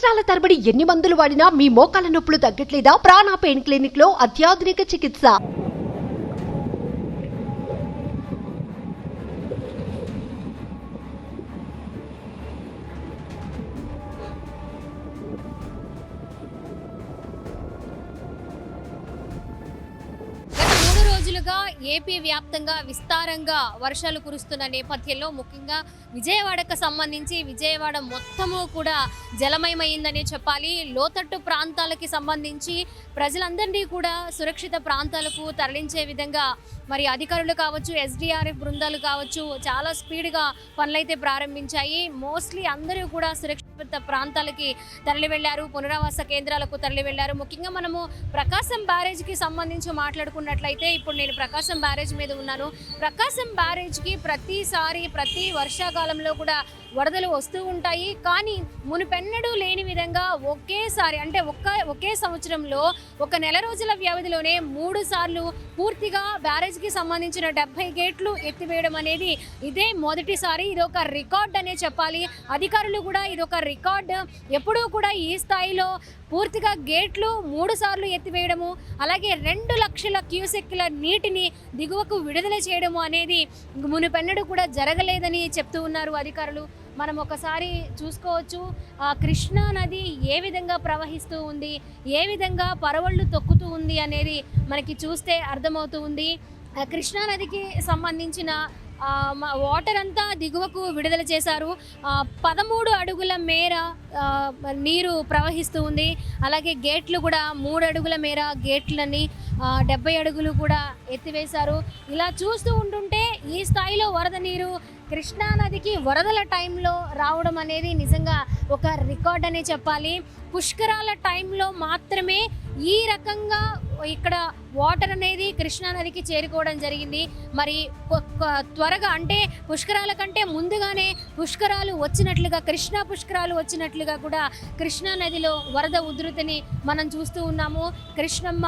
సంవత్సరాల తరబడి ఎన్ని మందులు వాడినా మీ మోకాల నొప్పులు తగ్గట్లేదా? ప్రాణ పెయిన్ క్లినిక్ లో అత్యాధునిక చికిత్స. ఏపీ వ్యాప్తంగా విస్తారంగా వర్షాలు కురుస్తున్న నేపథ్యంలో ముఖ్యంగా విజయవాడకు సంబంధించి విజయవాడ మొత్తము కూడా జలమయమైందని చెప్పాలి. లోతట్టు ప్రాంతాలకి సంబంధించి ప్రజలందరినీ కూడా సురక్షిత ప్రాంతాలకు తరలించే విధంగా మరి అధికారులు కావచ్చు, ఎస్డిఆర్ఎఫ్ బృందాలు కావచ్చు చాలా స్పీడ్గా పనులైతే ప్రారంభించాయి. మోస్ట్లీ అందరూ కూడా సురక్షిత ప్రాంతాలకి తరలి వెళ్లారు, పునరావాస కేంద్రాలకు తరలి వెళ్లారు. ముఖ్యంగా మనము ప్రకాశం బ్యారేజ్కి సంబంధించి మాట్లాడుకున్నట్లయితే ఇప్పుడు నేను ప్రకాశం బ్యారేజ్ మీద ఉన్నాను. ప్రకాశం బ్యారేజ్కి ప్రతిసారి ప్రతి వర్షాకాలంలో కూడా వరదలు వస్తూ ఉంటాయి. కానీ మునుపెన్నడూ లేని విధంగా ఒకేసారి అంటే ఒకే సంవత్సరంలో ఒక నెల రోజుల వ్యవధిలోనే 3 సార్లు పూర్తిగా బ్యారేజ్కి సంబంధించిన 70 గేట్లు ఎత్తివేయడం అనేది ఇదే మొదటిసారి. ఇదొక రికార్డ్ అనే చెప్పాలి. అధికారులు కూడా ఇదొక రికార్డ్. ఎప్పుడూ కూడా ఈ స్థాయిలో పూర్తిగా గేట్లు 3 సార్లు ఎత్తివేయడము, అలాగే 2 లక్షల క్యూసెక్ల నీటిని దిగువకు విడుదల చేయడము అనేది మునుపెన్నడూ కూడా జరగలేదని చెప్తూ ఉన్నారు అధికారులు. మనం ఒకసారి చూసుకోవచ్చు కృష్ణా నది ఏ విధంగా ప్రవహిస్తూ ఉంది, ఏ విధంగా పరవళ్ళు తొక్కుతూ ఉంది అనేది మనకి చూస్తే అర్థమవుతూ ఉంది. కృష్ణా నదికి సంబంధించిన వాటర్ అంతా దిగువకు విడుదల చేశారు. 13 అడుగుల మేర నీరు ప్రవహిస్తూ ఉంది. అలాగే గేట్లు కూడా 3 అడుగుల మేర గేట్లని 70 అడుగులు కూడా ఎత్తివేశారు. ఇలా చూస్తూ ఉంటుంటే ఈ స్థాయిలో వరద నీరు కృష్ణానదికి వరదల టైంలో రావడం అనేది నిజంగా ఒక రికార్డ్ అనే చెప్పాలి. పుష్కరాల టైంలో మాత్రమే ఈ రకంగా ఇక్కడ వాటర్ అనేది కృష్ణానదికి చేరుకోవడం జరిగింది. మరి త్వరగా అంటే పుష్కరాల కంటే ముందుగానే పుష్కరాలు వచ్చినట్లుగా, కృష్ణా పుష్కరాలు వచ్చినట్లుగా కూడా కృష్ణానదిలో వరద ఉధృతిని మనం చూస్తూ ఉన్నాము. కృష్ణమ్మ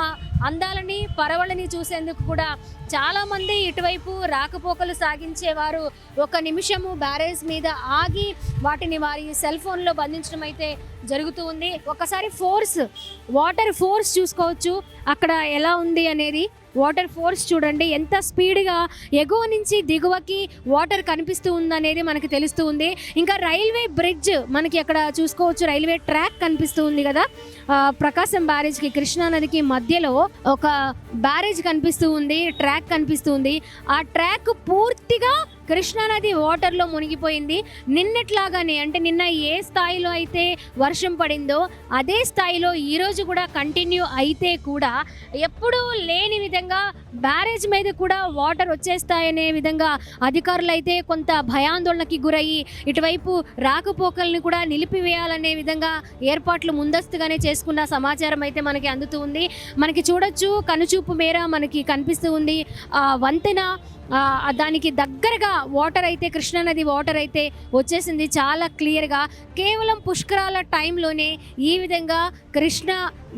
అందాలని, పరవళ్ళని చూసేందుకు కూడా చాలామంది ఇటువైపు రాకపోకలు సాగించేవారు ఒక నిమిషము బ్యారేజ్ మీద ఆగి వాటిని వారి సెల్ ఫోన్లో బంధించడం అయితే జరుగుతూ ఉంది. ఒకసారి వాటర్ ఫోర్స్ చూసుకోవచ్చు అక్కడ ఎలా ఉంది అనేది. వాటర్ ఫోర్స్ చూడండి ఎంత స్పీడ్గా ఎగువ నుంచి దిగువకి వాటర్ కనిపిస్తూ ఉందనేది మనకి తెలుస్తూ ఉంది. ఇంకా రైల్వే బ్రిడ్జ్ మనకి అక్కడ చూసుకోవచ్చు, రైల్వే ట్రాక్ కనిపిస్తూ ఉంది కదా. ప్రకాశం బ్యారేజ్కి కృష్ణానదికి మధ్యలో ఒక బ్యారేజ్ కనిపిస్తూ ఉంది, ట్రాక్ కనిపిస్తూ ఉంది. ఆ ట్రాక్ పూర్తిగా కృష్ణానది వాటర్లో మునిగిపోయింది. నిన్నట్లాగానే అంటే నిన్న ఏ స్థాయిలో అయితే వర్షం పడిందో అదే స్థాయిలో ఈరోజు కూడా కంటిన్యూ అయితే కూడా ఎప్పుడూ లేని విధంగా బ్యారేజ్ మీద కూడా వాటర్ వచ్చేస్తాయనే విధంగా అధికారులు అయితే కొంత భయాందోళనకి గురయ్యి ఇటువైపు రాకపోకల్ని కూడా నిలిపివేయాలనే విధంగా ఏర్పాట్లు ముందస్తుగానే చేసుకున్న సమాచారం అయితే మనకి అందుతూ ఉంది. మనకి చూడొచ్చు కనుచూపు మేర మనకి కనిపిస్తూ ఉంది వంతెన, దానికి దగ్గరగా వాటర్ అయితే కృష్ణానది వాటర్ అయితే వచ్చేసింది చాలా క్లియర్గా. కేవలం పుష్కరాల టైంలోనే ఈ విధంగా కృష్ణ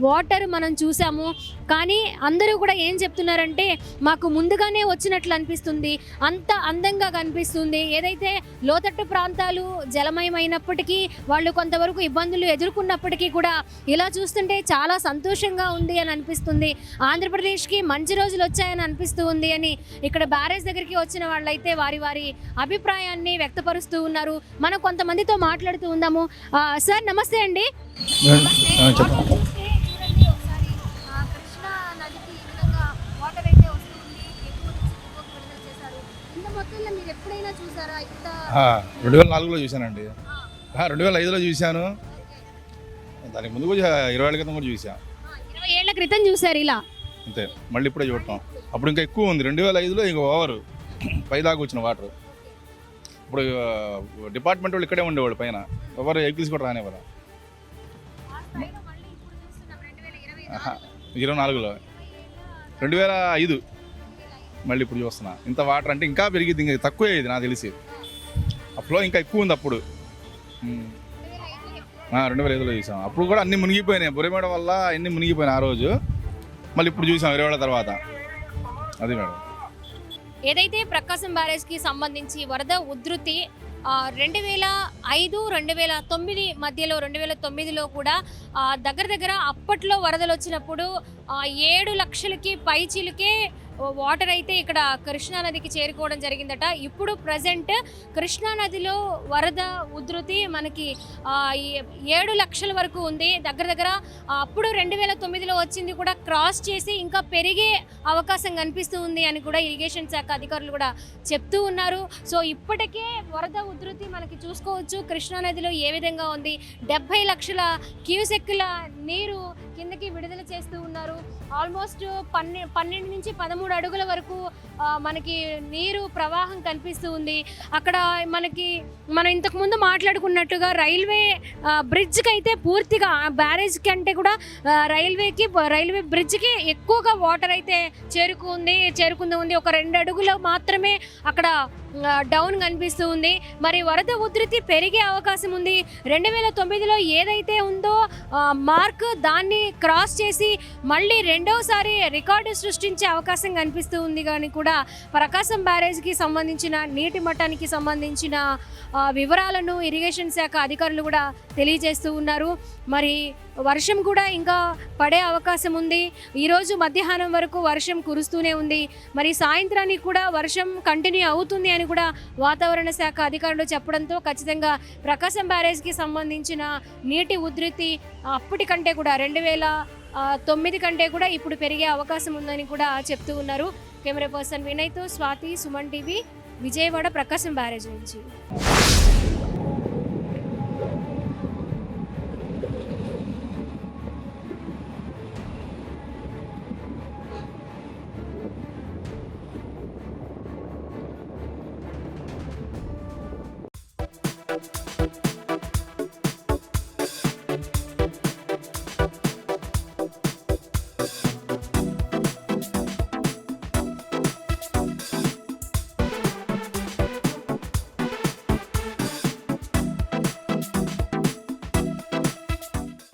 వాటర్ మనం చూసాము. కానీ అందరూ కూడా ఏం చెప్తున్నారంటే మాకు ముందుగానే వచ్చినట్లు అనిపిస్తుంది, అంత అందంగా కనిపిస్తుంది. ఏదైతే లోతట్టు ప్రాంతాలు జలమయమైనప్పటికీ వాళ్ళు కొంతవరకు ఇబ్బందులు ఎదుర్కొన్నప్పటికీ కూడా ఇలా చూస్తుంటే చాలా సంతోషంగా ఉంది అని అనిపిస్తుంది. ఆంధ్రప్రదేశ్కి మంచి రోజులు వచ్చాయని అనిపిస్తూ ఉంది అని ఇక్కడ బ్యారేజ్ దగ్గరికి వచ్చిన వాళ్ళైతే వారి అభిప్రాయాన్ని వ్యక్తపరుస్తూ ఉన్నారు. మనం కొంతమందితో మాట్లాడుతూ ఉందాము. సార్ నమస్తే అండి. మీరు ఎప్పుడైనా చూసారా? 2004లో చూశానండి, 2005లో చూశాను, దానికి ముందు కూడా 20 ఏళ్ళ క్రితం కూడా చూసా. 20 ఏళ్ల క్రితం చూసారు ఇలా? అంతే, మళ్ళీ ఇప్పుడే చూడటం. అప్పుడు ఇంకా ఎక్కువ ఉంది, 2005లో ఇంకా ఓవర్ పైదాకా వచ్చిన వాటర్. ఇప్పుడు డిపార్ట్మెంట్ వాళ్ళు ఇక్కడే ఉండేవాళ్ళు, పైన ఎవరు ఎగ్గిల్స్ కూడా రానివ్వరు. 24లో 2005 మళ్ళీ ఇప్పుడు చూస్తున్నా. ఇంత వాటర్ అంటే ఇంకా పెరిగింది, ఇంకా తక్కువ అయ్యేది నాకు తెలిసి. ఆ ఫ్లో ఇంకా ఎక్కువ ఉంది అప్పుడు. 2005లో చూసాం. అప్పుడు కూడా అన్ని మునిగిపోయినాయి, బురమేడ వల్ల అన్ని మునిగిపోయినాయి ఆ రోజు. మళ్ళీ ఇప్పుడు చూసాం 20 ఏళ్ళ తర్వాత. అది మేడం. ఏదైతే ప్రకాశం బ్యారేజ్కి సంబంధించి వరద ఉధృతి 2005 2009 మధ్యలో 2009లో కూడా దగ్గర దగ్గర అప్పట్లో వరదలు వచ్చినప్పుడు 7 లక్షలకి పైచిలుకే వాటర్ అయితే ఇక్కడ కృష్ణానదికి చేరుకోవడం జరిగిందట. ఇప్పుడు ప్రజెంట్ కృష్ణానదిలో వరద ఉధృతి మనకి 7 లక్షల వరకు ఉంది. దగ్గర దగ్గర అప్పుడు 2009లో వచ్చింది కూడా క్రాస్ చేసి ఇంకా పెరిగే అవకాశం కనిపిస్తూ ఉంది అని కూడా ఇరిగేషన్ శాఖ అధికారులు కూడా చెప్తూ ఉన్నారు. సో ఇప్పటికే వరద ఉధృతి మనకి చూసుకోవచ్చు కృష్ణానదిలో ఏ విధంగా ఉంది. 70 లక్షల క్యూసెక్కుల నీరు కిందకి విడుదల చేస్తూ ఉన్నారు. ఆల్మోస్ట్ 12 నుంచి 13 అడుగుల వరకు మనకి నీరు ప్రవాహం కనిపిస్తూ ఉంది. అక్కడ మనం ఇంతకుముందు మాట్లాడుకున్నట్టుగా రైల్వే బ్రిడ్జ్కి అయితే పూర్తిగా బ్యారేజ్ కంటే కూడా రైల్వే బ్రిడ్జ్కి ఎక్కువగా వాటర్ అయితే చేరుకుంది ఉంది. ఒక 2 అడుగులు మాత్రమే అక్కడ డౌన్ కనిపిస్తూ ఉంది. మరి వరద ఉధృతి పెరిగే అవకాశం ఉంది. 2009లో ఏదైతే ఉందో మార్క్ దాన్ని క్రాస్ చేసి మళ్ళీ రెండోసారి రికార్డు సృష్టించే అవకాశం కనిపిస్తూ ఉంది. కానీ కూడా ప్రకాశం బ్యారేజ్కి సంబంధించిన నీటి మట్టానికి సంబంధించిన వివరాలను ఇరిగేషన్ శాఖ అధికారులు కూడా తెలియజేస్తూ ఉన్నారు. మరి వర్షం కూడా ఇంకా పడే అవకాశం ఉంది. ఈరోజు మధ్యాహ్నం వరకు వర్షం కురుస్తూనే ఉంది. మరి సాయంత్రానికి కూడా వర్షం కంటిన్యూ అవుతుంది అని కూడా వాతావరణ శాఖ అధికారులు చెప్పడంతో ఖచ్చితంగా ప్రకాశం బ్యారేజ్కి సంబంధించిన నీటి ఉధృతి అప్పటికంటే కూడా 2009 కంటే కూడా ఇప్పుడు పెరిగే అవకాశం ఉందని కూడా చెప్తూ ఉన్నారు. కెమెరా పర్సన్ వినయ్తో స్వాతి, సుమన్ టీవీ, విజయవాడ ప్రకాశం బ్యారేజ్ నుంచి.